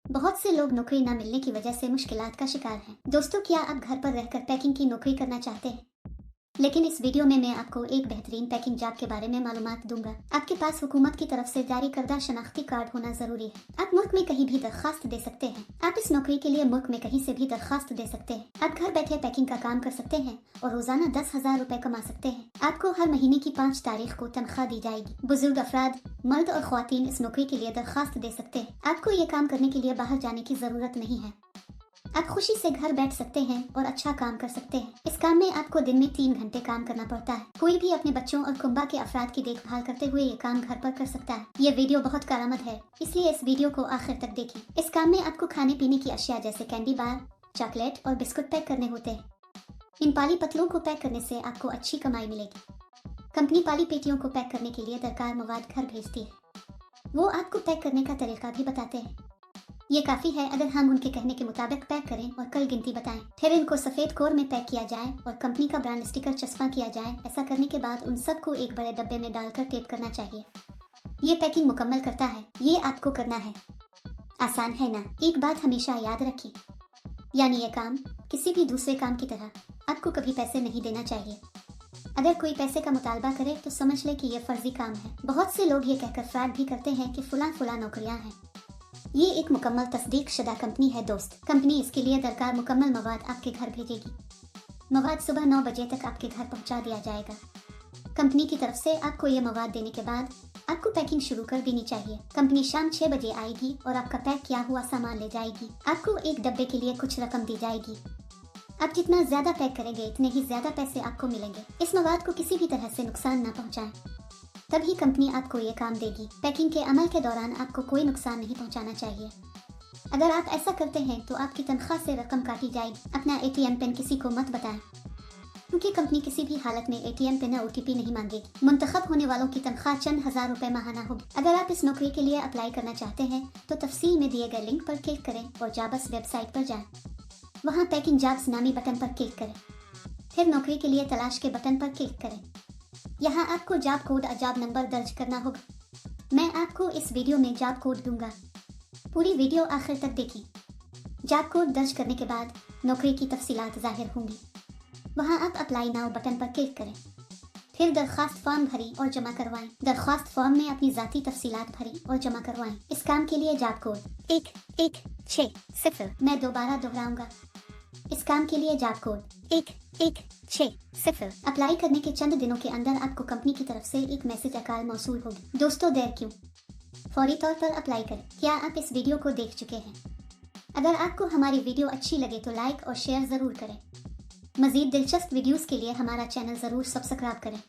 बहुत से लोग नौकरी ना मिलने की वजह से मुश्किलात का शिकार हैं। दोस्तों, क्या आप घर पर रहकर पैकिंग की नौकरी करना चाहते हैं? लेकिन इस वीडियो में मैं आपको एक बेहतरीन पैकिंग जॉब के बारे में मालूमात दूंगा। आपके पास हुकूमत की तरफ से जारी करदा शनाख्ती कार्ड होना जरूरी है। आप मुल्क में कहीं भी दरखास्त दे सकते हैं। आप इस नौकरी के लिए मुल्क में कहीं से भी दरखास्त दे सकते हैं। आप घर बैठे पैकिंग का काम कर सकते हैं और रोजाना 10,000 रुपए कमा सकते हैं। आपको हर महीने की 5 तारीख को तनख्वाह दी जाएगी। बुजुर्ग अफराद, मर्द और ख्वातीन इस नौकरी के लिए दरखास्त दे सकते हैं। आपको ये काम करने के लिए बाहर जाने की जरूरत नहीं है। आप खुशी से घर बैठ सकते हैं और अच्छा काम कर सकते हैं। इस काम में आपको दिन में 3 घंटे काम करना पड़ता है। कोई भी अपने बच्चों और कुंबा के अफराद की देखभाल करते हुए ये काम घर पर कर सकता है। ये वीडियो बहुत कारआमद है, इसलिए इस वीडियो को आखिर तक देखें। इस काम में आपको खाने पीने की अशिया जैसे कैंडी बार, चॉकलेट और बिस्कुट पैक करने होते हैं। इन पाली पतलों को पैक करने से आपको अच्छी कमाई मिलेगी। कंपनी पाली पेटियों को पैक करने के लिए दरकार मवाद घर भेजती है। वो आपको पैक करने का तरीका भी बताते हैं। ये काफी है अगर हम उनके कहने के मुताबिक पैक करें और कल गिनती बताएं। फिर इनको सफेद कोर में पैक किया जाए और कंपनी का ब्रांड स्टिकर चस्पा किया जाए। ऐसा करने के बाद उन सबको एक बड़े डब्बे में डालकर टेप करना चाहिए। ये पैकिंग मुकम्मल करता है। ये आपको करना है। आसान है ना? एक बात हमेशा याद रखिए, यानी ये काम किसी भी दूसरे काम की तरह आपको कभी पैसे नहीं देना चाहिए। अगर कोई पैसे का मुतालबा करे तो समझ ले कि ये फर्जी काम है। बहुत से लोग ये कहकर फ्रॉड भी करते हैं कि फुला नौकरियां हैं। ये एक मुकम्मल तस्दीक शुदा कंपनी है दोस्त। कंपनी इसके लिए दरकार मुकम्मल मवाद आपके घर भेजेगी। मवाद सुबह 9 बजे तक आपके घर पहुंचा दिया जाएगा। कंपनी की तरफ से आपको ये मवाद देने के बाद आपको पैकिंग शुरू कर देनी चाहिए। कंपनी शाम 6 बजे आएगी और आपका पैक किया हुआ सामान ले जाएगी। आपको एक डब्बे के लिए कुछ रकम दी जाएगी। आप जितना ज्यादा पैक करेंगे इतने ही ज्यादा पैसे आपको मिलेंगे। इस मवाद को किसी भी तरह से नुकसान न पहुंचाएं, तभी कंपनी आपको ये काम देगी। पैकिंग के अमल के दौरान आपको कोई नुकसान नहीं पहुंचाना चाहिए। अगर आप ऐसा करते हैं तो आपकी तनख्वाह से रकम काटी जाएगी। अपना ATM पिन किसी को मत बताएं, क्योंकि कंपनी किसी भी हालत में ATM पिन और OTP नहीं मांगेगी। मुंतखब होने वालों की तनख्वाह चंद हजार रुपए माहाना होगी। अगर आप इस नौकरी के लिए अप्लाई करना चाहते हैं तो तफसील में दिए गए लिंक पर क्लिक करें और जाबस वेबसाइट पर जाएं। वहाँ पैकिंग जॉब्स नामी बटन पर क्लिक करें। फिर नौकरी के लिए तलाश के बटन पर क्लिक करें। यहाँ आपको जॉब कोड और जॉब नंबर दर्ज करना होगा। मैं आपको इस वीडियो में जॉब कोड दूंगा। पूरी वीडियो आखिर तक देखें। जॉब कोड दर्ज करने के बाद नौकरी की तफसीलात जाहिर होंगी। वहाँ आप अप्लाई नाउ बटन पर क्लिक करें। फिर दरख्वास्त फॉर्म भरी और जमा करवाएं। दरख्वास्त फॉर्म में अपनी जाती तफसीलात भरी और जमा करवाएं। इस काम के लिए जॉब कोड 1160। मैं दोबारा दोहराऊंगा। इस काम के लिए जॉब कोड 1160। अप्लाई करने के चंद दिनों के अंदर आपको कंपनी की तरफ से एक मैसेज अकाल मौसूल होगी। दोस्तों, देर क्यों? फौरी तौर पर अप्लाई करें। क्या आप इस वीडियो को देख चुके हैं? अगर आपको हमारी वीडियो अच्छी लगे तो लाइक और शेयर जरूर करें। मजीद दिलचस्प वीडियोस के लिए हमारा चैनल जरूर सब्सक्राइब करें।